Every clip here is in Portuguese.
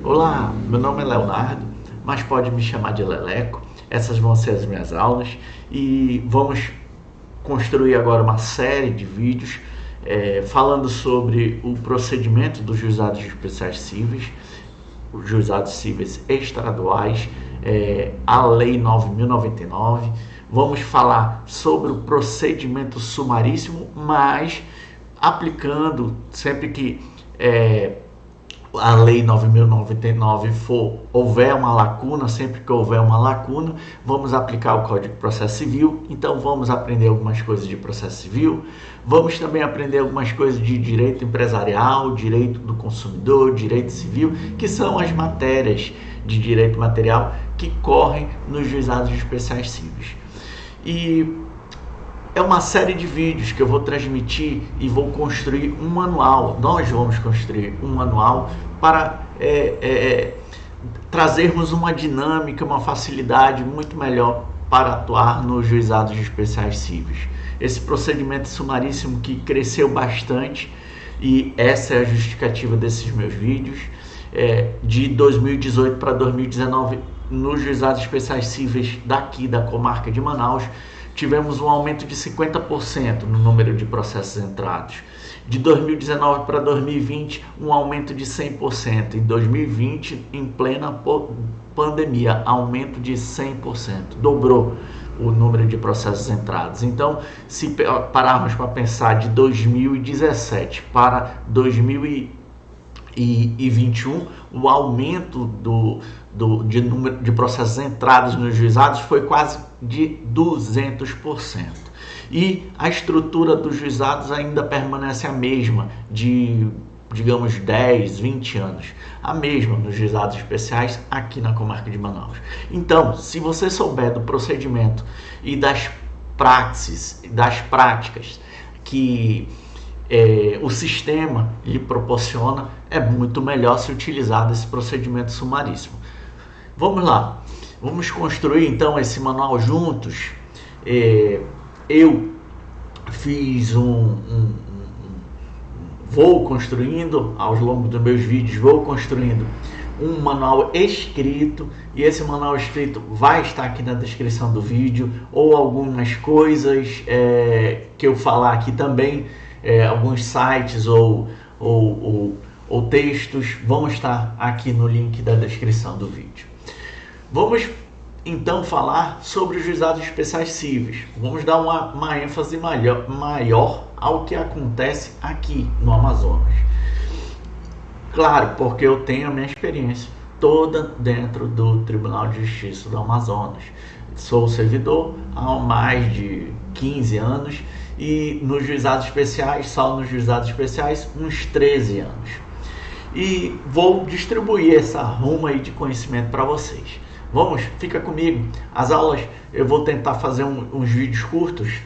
Olá, meu nome é Leonardo, mas pode me chamar de Leleco. Essas vão ser as minhas aulas e vamos construir agora uma série de vídeos falando sobre o procedimento dos juizados especiais cíveis, os juizados cíveis estaduais, a Lei 9.099. Vamos falar sobre o procedimento sumaríssimo, mas aplicando sempre que a Lei 9.099 houver uma lacuna, sempre que houver uma lacuna, vamos aplicar o Código de Processo Civil. Então vamos aprender algumas coisas de processo civil, vamos também aprender algumas coisas de direito empresarial, direito do consumidor, direito civil, que são as matérias de direito material que correm nos juizados especiais cíveis. E é uma série de vídeos que eu vou transmitir e vou construir um manual. Nós vamos construir um manual para trazermos uma dinâmica, uma facilidade muito melhor para atuar nos juizados especiais cíveis. Esse procedimento sumaríssimo que cresceu bastante, e essa é a justificativa desses meus vídeos, de 2018 para 2019, nos juizados especiais cíveis daqui da comarca de Manaus, tivemos um aumento de 50% no número de processos entrados. De 2019 para 2020, um aumento de 100%. Em 2020, em plena pandemia, aumento de 100%. Dobrou o número de processos entrados. Então, se pararmos para pensar de 2017 para 2021, o aumento de número de processos entrados nos juizados foi quase de 200%. E a estrutura dos juizados ainda permanece a mesma, de, digamos, 10, 20 anos. A mesma nos juizados especiais aqui na comarca de Manaus. Então, se você souber do procedimento e das práticas que o sistema lhe proporciona, é muito melhor se utilizar desse procedimento sumaríssimo. Vamos lá, vamos construir então esse manual juntos. Eu fiz vou construindo, ao longo dos meus vídeos, vou construindo um manual escrito, e esse manual escrito vai estar aqui na descrição do vídeo, ou algumas coisas que eu falar aqui também, alguns sites ou textos vão estar aqui no link da descrição do vídeo. Vamos então falar sobre os juizados especiais cíveis. Vamos dar uma ênfase maior ao que acontece aqui no Amazonas. Claro, porque eu tenho a minha experiência toda dentro do Tribunal de Justiça do Amazonas. Sou servidor há mais de 15 anos e nos juizados especiais, só nos juizados especiais, uns 13 anos. E vou distribuir essa ruma aí de conhecimento para vocês. Vamos, fica comigo. As aulas eu vou tentar fazer uns vídeos curtos,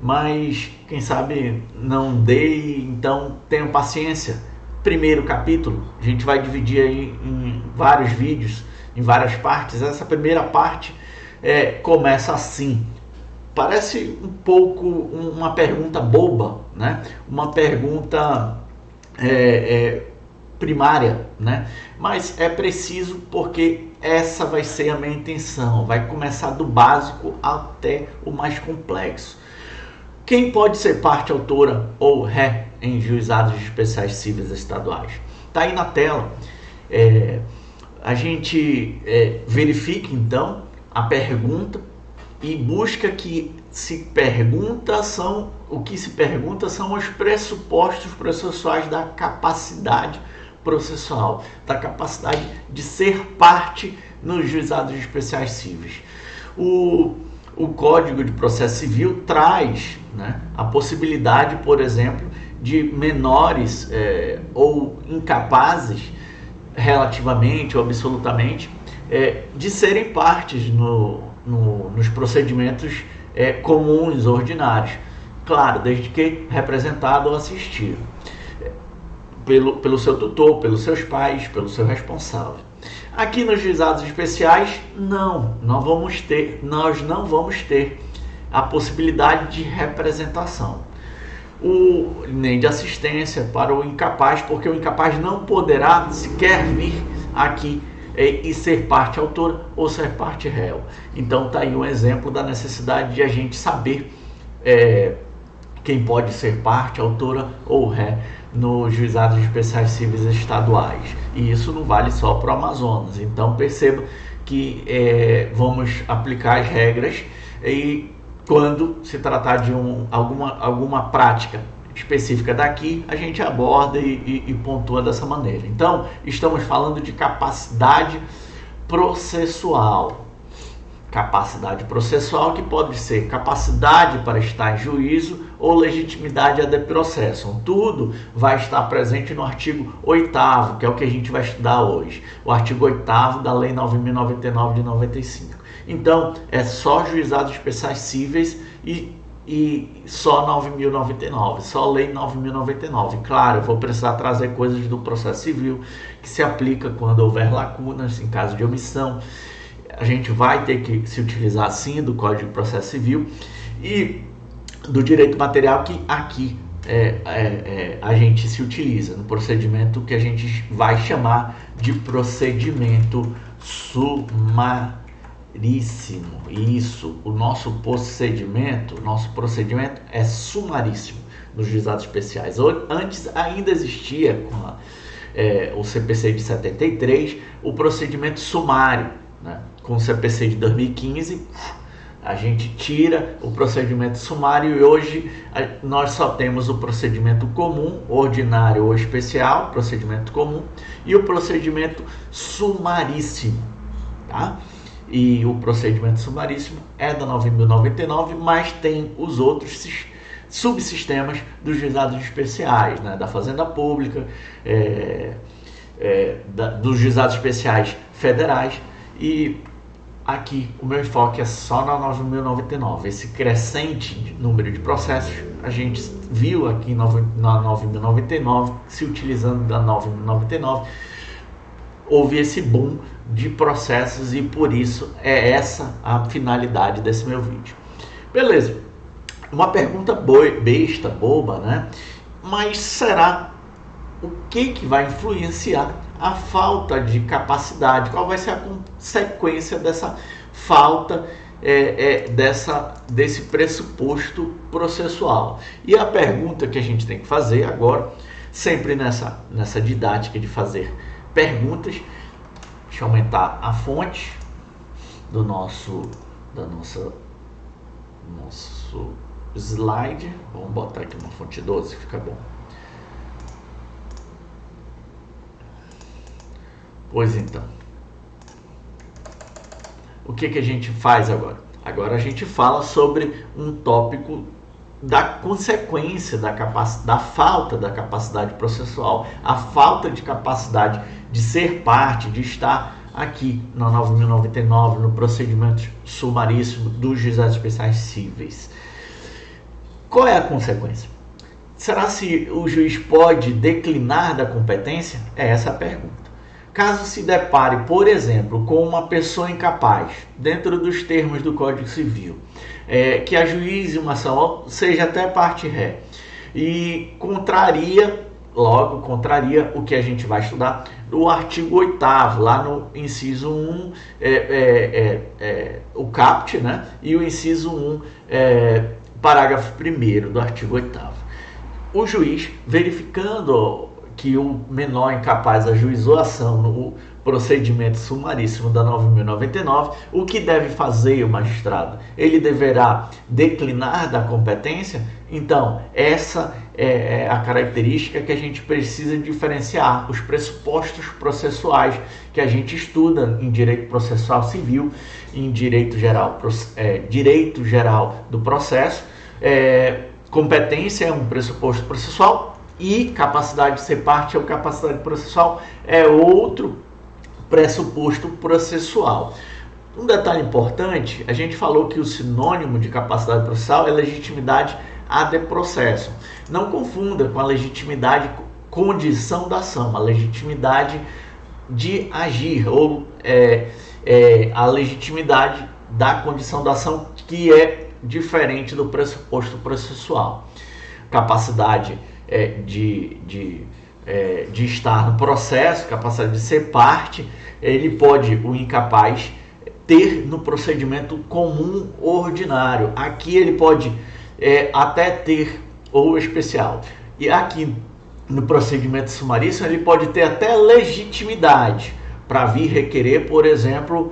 mas quem sabe não dei, então tenham paciência. Primeiro capítulo, a gente vai dividir aí em vários vídeos, em várias partes. Essa primeira parte começa assim. Parece um pouco uma pergunta boba, né? Uma pergunta primária, né? Mas é preciso, porque essa vai ser a minha intenção. Vai começar do básico até o mais complexo. Quem pode ser parte autora ou ré em juizados especiais cíveis estaduais? Está aí na tela. A gente verifica então a pergunta e busca o que se pergunta são os pressupostos processuais da capacidade processual, da capacidade de ser parte nos juizados especiais cíveis. O Código de Processo Civil traz, né, a possibilidade, por exemplo, de menores ou incapazes, relativamente ou absolutamente, de serem partes nos procedimentos comuns, ordinários. Claro, desde que representado ou assistido pelo seu tutor, pelos seus pais, pelo seu responsável. Aqui nos juizados especiais, nós não vamos ter a possibilidade de representação, nem de assistência para o incapaz, porque o incapaz não poderá sequer vir aqui e ser parte autora ou ser parte réu. Então tá aí um exemplo da necessidade de a gente saber quem pode ser parte, autora ou ré nos juizados especiais cíveis estaduais. E isso não vale só para o Amazonas. Então perceba que vamos aplicar as regras e quando se tratar de alguma prática específica daqui, a gente aborda e pontua dessa maneira. Então, estamos falando de capacidade processual. Capacidade processual, que pode ser capacidade para estar em juízo ou legitimidade a de processo. Tudo vai estar presente no artigo 8º, que é o que a gente vai estudar hoje. O artigo 8º da Lei 9.099 de 95. Então, é só juizados especiais cíveis e só 9.099, só Lei 9.099. Claro, eu vou precisar trazer coisas do processo civil que se aplica quando houver lacunas, em caso de omissão. A gente vai ter que se utilizar sim do Código de Processo Civil e do direito material, que aqui a gente se utiliza no procedimento que a gente vai chamar de procedimento sumaríssimo. Isso, o nosso procedimento é sumaríssimo nos juizados especiais. Antes ainda existia com o CPC de 73 o procedimento sumário, né? Com o CPC de 2015 a gente tira o procedimento sumário e hoje nós só temos o procedimento comum, ordinário ou especial, procedimento comum, e o procedimento sumaríssimo, tá? E o procedimento sumaríssimo é da 9.099, mas tem os outros subsistemas dos juizados especiais, né? Da Fazenda Pública, dos juizados especiais federais, e aqui o meu enfoque é só na 9.099. Esse crescente número de processos a gente viu aqui na 9.099, se utilizando da 9.099, houve esse boom de processos e por isso é essa a finalidade desse meu vídeo. Beleza, uma pergunta besta, boba, né? Mas será o que vai influenciar a falta de capacidade? Qual vai ser a consequência dessa falta, desse pressuposto processual? E a pergunta que a gente tem que fazer agora, sempre nessa didática de fazer perguntas, deixa eu aumentar a fonte do nosso slide. Vamos botar aqui uma fonte 12, fica bom. Pois então, o que a gente faz agora? Agora a gente fala sobre um tópico da consequência da falta da capacidade processual, a falta de capacidade de ser parte, de estar aqui na 9.099, no procedimento sumaríssimo dos juizados especiais cíveis. Qual é a consequência? Será se o juiz pode declinar da competência? É essa a pergunta. Caso se depare, por exemplo, com uma pessoa incapaz, dentro dos termos do Código Civil, que ajuize uma ação, seja até parte ré, e contraria o que a gente vai estudar no artigo 8º, lá no inciso 1, o caput, né? E o inciso 1, parágrafo 1º do artigo 8º. O juiz, verificando que o menor incapaz ajuizou a ação no procedimento sumaríssimo da 9.099, o que deve fazer o magistrado? Ele deverá declinar da competência? Então, essa é a característica que a gente precisa diferenciar, os pressupostos processuais que a gente estuda em direito processual civil, em direito geral do processo. Competência é um pressuposto processual, e capacidade de ser parte ou capacidade processual é outro pressuposto processual. Um detalhe importante, a gente falou que o sinônimo de capacidade processual é legitimidade ad processo. Não confunda com a legitimidade condição da ação, a legitimidade de agir, ou a legitimidade da condição da ação, que é diferente do pressuposto processual. Capacidade de estar no processo, capacidade de ser parte, ele pode, o incapaz, ter no procedimento comum ordinário. Aqui ele pode até ter ou especial. E aqui no procedimento sumaríssimo ele pode ter até legitimidade para vir requerer, por exemplo,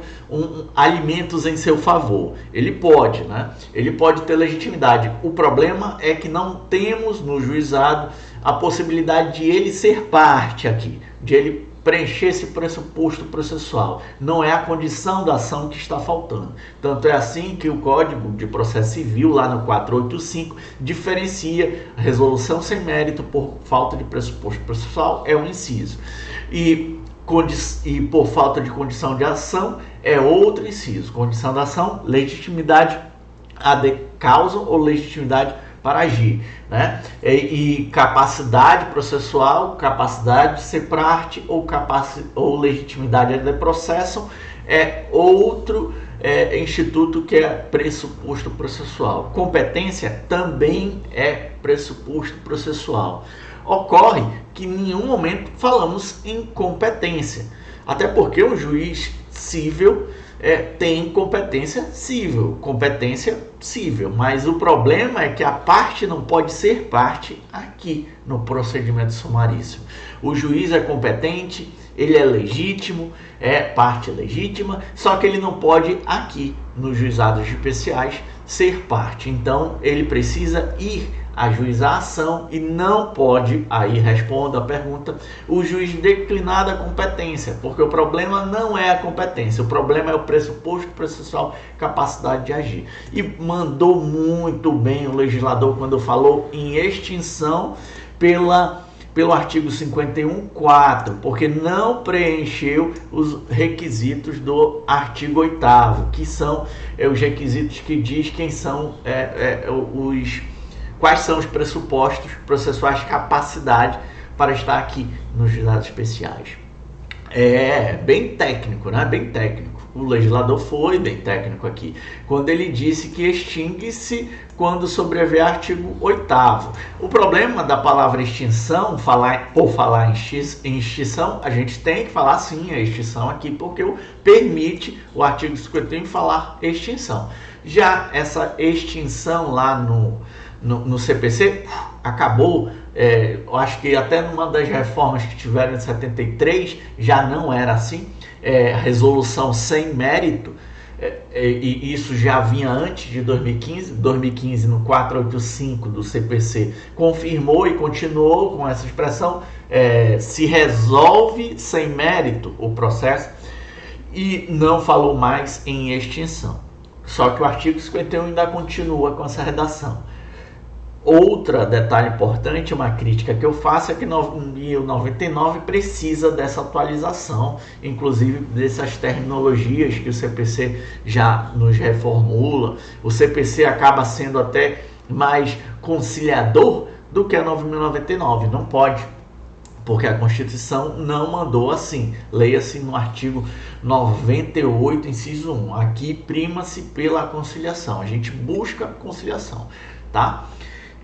alimentos em seu favor. Ele pode, né? Ele pode ter legitimidade. O problema é que não temos no juizado a possibilidade de ele ser parte aqui, de ele preencher esse pressuposto processual. Não é a condição da ação que está faltando. Tanto é assim que o Código de Processo Civil, lá no 485, diferencia a resolução sem mérito por falta de pressuposto processual, é um inciso. E por falta de condição de ação, é outro inciso. Condição da ação, legitimidade ad causa ou legitimidade para agir, né? E capacidade processual, capacidade de ser parte ou legitimidade de processo é outro instituto que é pressuposto processual. Competência também é pressuposto processual. Ocorre que em nenhum momento falamos em competência, até porque um juiz cível tem competência cível, mas o problema é que a parte não pode ser parte aqui no procedimento sumaríssimo. O juiz é competente, ele é legítimo, é parte legítima, só que ele não pode aqui nos juizados especiais ser parte. Então ele precisa ir ajuizar a ação e não pode, aí responda a pergunta, o juiz declinar da competência, porque o problema não é a competência, o problema é o pressuposto processual, capacidade de agir. E mandou muito bem o legislador quando falou em extinção pelo artigo 51.4, porque não preencheu os requisitos do artigo 8º, que são os requisitos que diz quem são quais são os pressupostos processuais, capacidade para estar aqui nos juizados especiais. É bem técnico, né? Bem técnico. O legislador foi bem técnico aqui, quando ele disse que extingue-se quando sobrevier artigo 8º. O problema da palavra extinção, por falar em extinção, a gente tem que falar sim a extinção aqui, porque permite o artigo 51 falar extinção. Já essa extinção lá no CPC acabou, eu acho que até numa das reformas que tiveram em 73 já não era assim, resolução sem mérito, e isso já vinha antes de 2015 no 485 do CPC confirmou e continuou com essa expressão, se resolve sem mérito o processo, e não falou mais em extinção. Só que o artigo 51 ainda continua com essa redação. Outro detalhe importante, uma crítica que eu faço, é que o 99 precisa dessa atualização, inclusive dessas terminologias que o CPC já nos reformula. O CPC acaba sendo até mais conciliador do que a 9.099, não pode, porque a Constituição não mandou assim. Leia-se no artigo 98, inciso 1. Aqui prima-se pela conciliação, a gente busca conciliação, tá?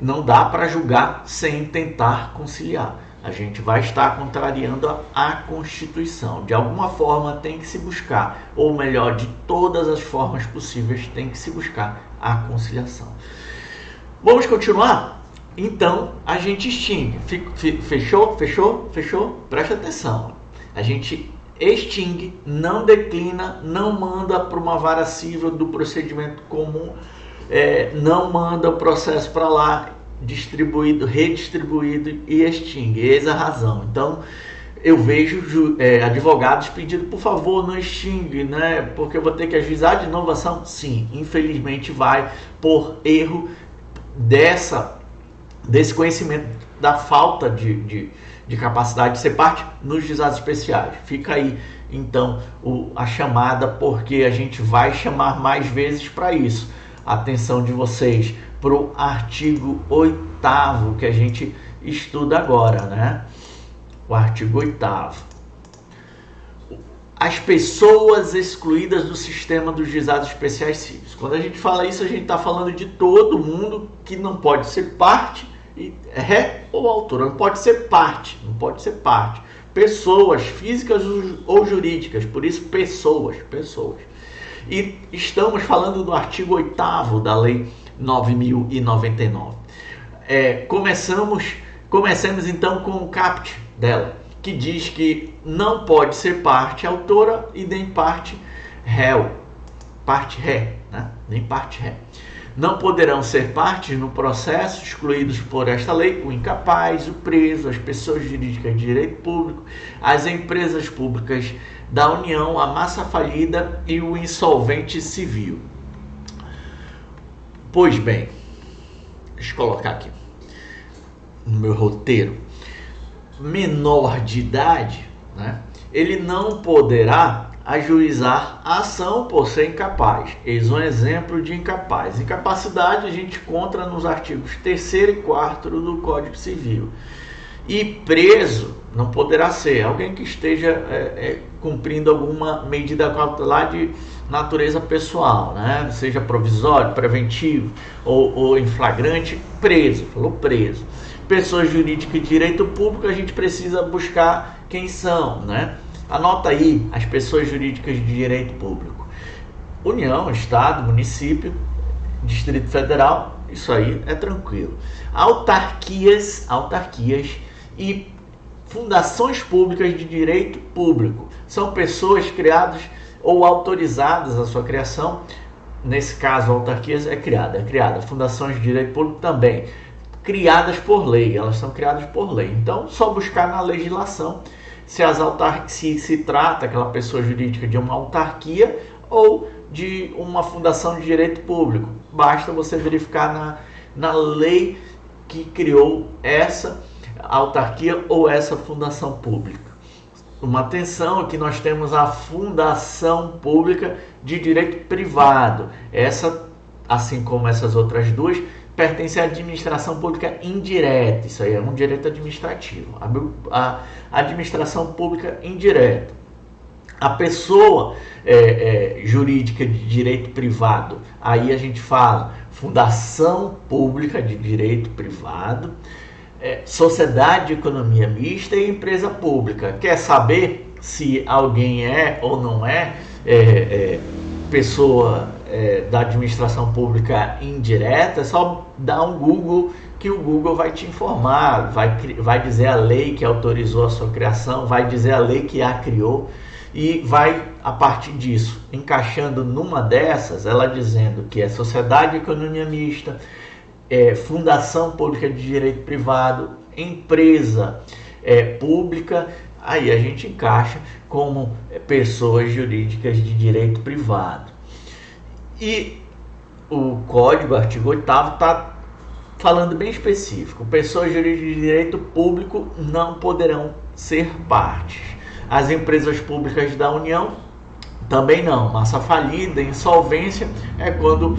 Não dá para julgar sem tentar conciliar. A gente vai estar contrariando a Constituição. De alguma forma tem que se buscar, ou melhor, de todas as formas possíveis tem que se buscar a conciliação. Vamos continuar? Então, a gente extingue. Fechou? Preste atenção. A gente extingue, não declina, não manda para uma vara civil do procedimento comum, não manda o processo para lá, redistribuído e extingue. Eis a razão. Então, eu vejo advogados pedindo, por favor, não extingue, né? Porque eu vou ter que ajuizar de novo a ação. Sim, infelizmente vai, por erro desse conhecimento da falta de capacidade de ser parte nos juizados especiais. Fica aí, então, a chamada, porque a gente vai chamar mais vezes para isso. Atenção de vocês para o artigo 8º que a gente estuda agora, né? O artigo 8º. As pessoas excluídas do sistema dos juizados especiais cíveis. Quando a gente fala isso, a gente está falando de todo mundo que não pode ser parte ré ou autora, não pode ser parte, não pode ser parte. Pessoas físicas ou jurídicas, por isso pessoas. E estamos falando do artigo 8º da Lei 9.099. Comecemos então com o caput dela, que diz que não pode ser parte autora e nem parte réu, parte ré, né? Nem parte ré. Não poderão ser partes no processo excluídos por esta lei o incapaz, o preso, as pessoas jurídicas de direito público, as empresas públicas da União, a massa falida e o insolvente civil. Pois bem, deixa eu colocar aqui no meu roteiro. Menor de idade, né? Ele não poderá ajuizar a ação por ser incapaz. Eis um exemplo de incapaz. Incapacidade a gente encontra nos artigos 3º e 4º do Código Civil. E preso não poderá ser alguém que esteja cumprindo alguma medida cautelar de natureza pessoal, né? Seja provisório, preventivo ou em flagrante, preso. Falou preso. Pessoas jurídicas de direito público, a gente precisa buscar quem são, né? Anota aí as pessoas jurídicas de direito público: União, Estado, Município, Distrito Federal, isso aí é tranquilo. Autarquias e fundações públicas de direito público. São pessoas criadas ou autorizadas a sua criação. Nesse caso, autarquias é criada. Fundações de direito público também. Criadas por lei, elas são criadas por lei. Então, só buscar na legislação se se trata aquela pessoa jurídica de uma autarquia ou de uma fundação de direito público. Basta você verificar na lei que criou essa autarquia ou essa fundação pública. Uma atenção, que nós temos a fundação pública de direito privado. Essa, assim como essas outras duas, pertence à administração pública indireta. Isso aí é um direito administrativo. A administração pública indireta. A pessoa jurídica de direito privado, aí a gente fala fundação pública de direito privado, sociedade de economia mista e empresa pública. Quer saber se alguém é ou não é pessoa da administração pública indireta? É só dar um Google, que o Google vai te informar, vai dizer a lei que autorizou a sua criação, vai dizer a lei que a criou, e vai, a partir disso, encaixando numa dessas, ela dizendo que é sociedade de economia mista, fundação pública de direito privado, empresa pública, aí a gente encaixa como pessoas jurídicas de direito privado. E o Código, artigo 8º, está falando bem específico: pessoas jurídicas de direito público não poderão ser partes. As empresas públicas da União também não. Massa falida, insolvência é quando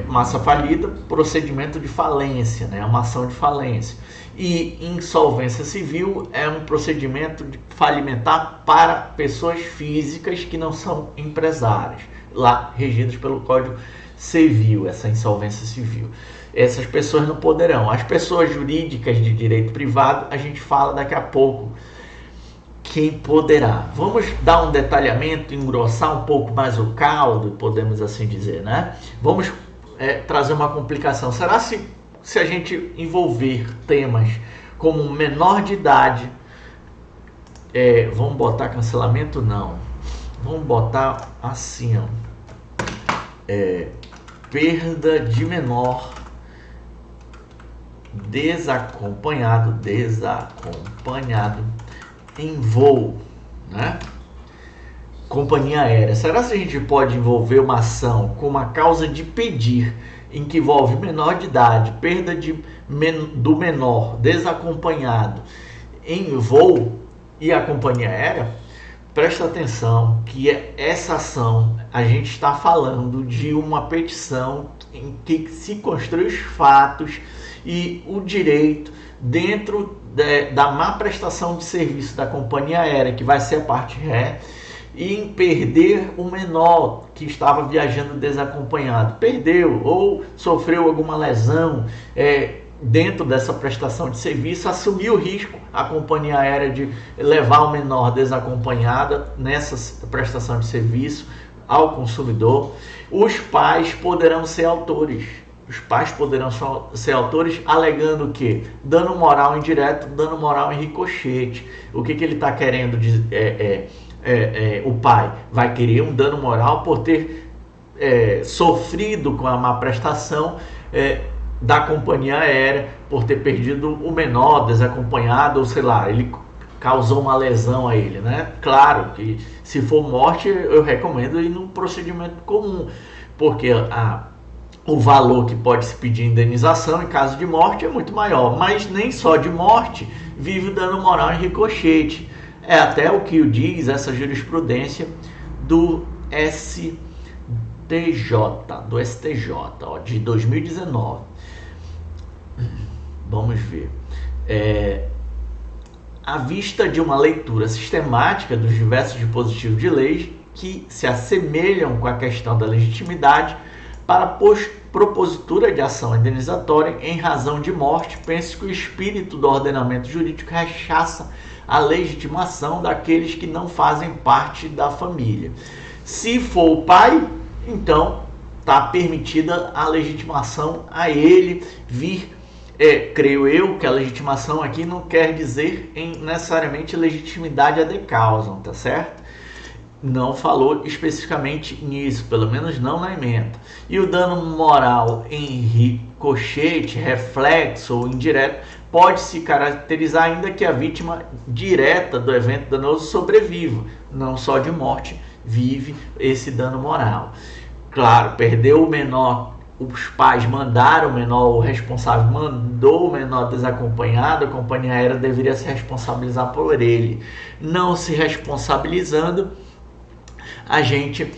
massa falida, procedimento de falência, né? Uma ação de falência. E insolvência civil é um procedimento falimentar para pessoas físicas que não são empresárias, lá regidas pelo Código Civil, essa insolvência civil. Essas pessoas não poderão. As pessoas jurídicas de direito privado, a gente fala daqui a pouco quem poderá. Vamos dar um detalhamento, engrossar um pouco mais o caldo, podemos assim dizer, né? Vamos trazer uma complicação. Será se a gente envolver temas como menor de idade, vamos botar cancelamento? Não. Vamos botar assim, ó. Perda de menor desacompanhado em voo, né? Companhia aérea. Será que a gente pode envolver uma ação com uma causa de pedir em que envolve menor de idade, perda do menor desacompanhado em voo e a companhia aérea? Presta atenção que essa ação, a gente está falando de uma petição em que se constrói os fatos e o direito dentro da má prestação de serviço da companhia aérea, que vai ser a parte ré, e em perder o menor que estava viajando desacompanhado. Perdeu ou sofreu alguma lesão, dentro dessa prestação de serviço, assumir o risco, a companhia aérea, de levar o menor desacompanhada nessa prestação de serviço ao consumidor. Os pais poderão ser autores. Os pais poderão ser autores alegando que dano moral indireto, dano moral em ricochete. O que ele está querendo dizer? O pai vai querer um dano moral por ter sofrido com a má prestação da companhia aérea, por ter perdido o menor desacompanhado, ou sei lá, ele causou uma lesão a ele, né? Claro que se for morte, eu recomendo ir num procedimento comum, porque o valor que pode se pedir indenização em caso de morte é muito maior, mas nem só de morte vive o dano moral em ricochete. É até o que diz essa jurisprudência do STJ, ó, de 2019. Vamos ver. À vista de uma leitura sistemática dos diversos dispositivos de leis que se assemelham com a questão da legitimidade para propositura de ação indenizatória em razão de morte, penso que o espírito do ordenamento jurídico rechaça a legitimação daqueles que não fazem parte da família. Se for o pai, então está permitida a legitimação a ele vir. Creio eu que a legitimação aqui não quer dizer necessariamente legitimidade ad causam, tá certo? Não falou especificamente nisso, pelo menos não na emenda. E o dano moral em ricochete, reflexo ou indireto pode se caracterizar ainda que a vítima direta do evento danoso sobreviva, não só de morte vive esse dano moral. Claro, perdeu o menor, os pais mandaram o menor, o responsável mandou o menor desacompanhado, a companhia aérea deveria se responsabilizar por ele. Não se responsabilizando, a gente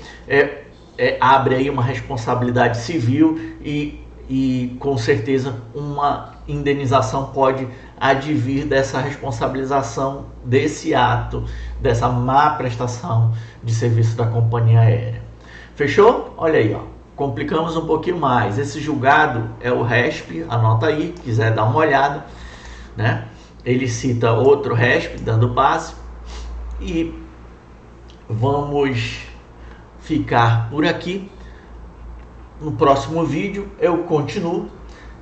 abre aí uma responsabilidade civil e com certeza uma indenização pode advir dessa responsabilização desse ato, dessa má prestação de serviço da companhia aérea. Fechou? Olha aí, ó. Complicamos um pouquinho mais. Esse julgado é o RESP, anota aí, quiser dar uma olhada, né? Ele cita outro RESP, dando base. E vamos ficar por aqui. No próximo vídeo eu continuo.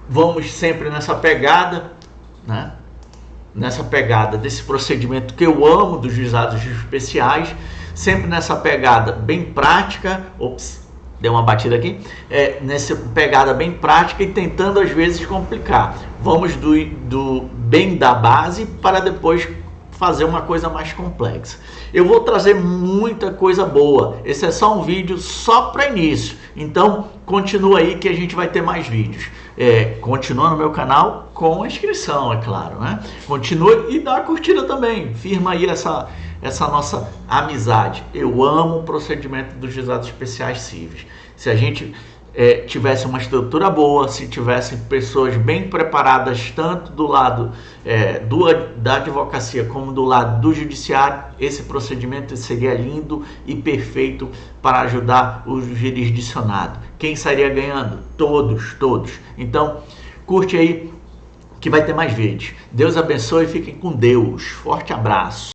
Vamos sempre nessa pegada, né? Nessa pegada desse procedimento que eu amo dos juizados especiais, sempre nessa pegada bem prática. Ops, deu uma batida aqui. Nessa pegada bem prática e tentando às vezes complicar. Vamos do bem da base para depois fazer uma coisa mais complexa. Eu vou trazer muita coisa boa. Esse é só um vídeo só para início. Então, continua aí que a gente vai ter mais vídeos. Continua no meu canal com a inscrição, é claro, né? Continua e dá a curtida também. Firma aí essa nossa amizade. Eu amo o procedimento dos juizados especiais cíveis. Se a gente tivesse uma estrutura boa, se tivesse pessoas bem preparadas, tanto do lado da advocacia como do lado do judiciário, esse procedimento seria lindo e perfeito para ajudar o jurisdicionado. Quem estaria ganhando? Todos. Então, curte aí que vai ter mais vídeos. Deus abençoe e fiquem com Deus. Forte abraço.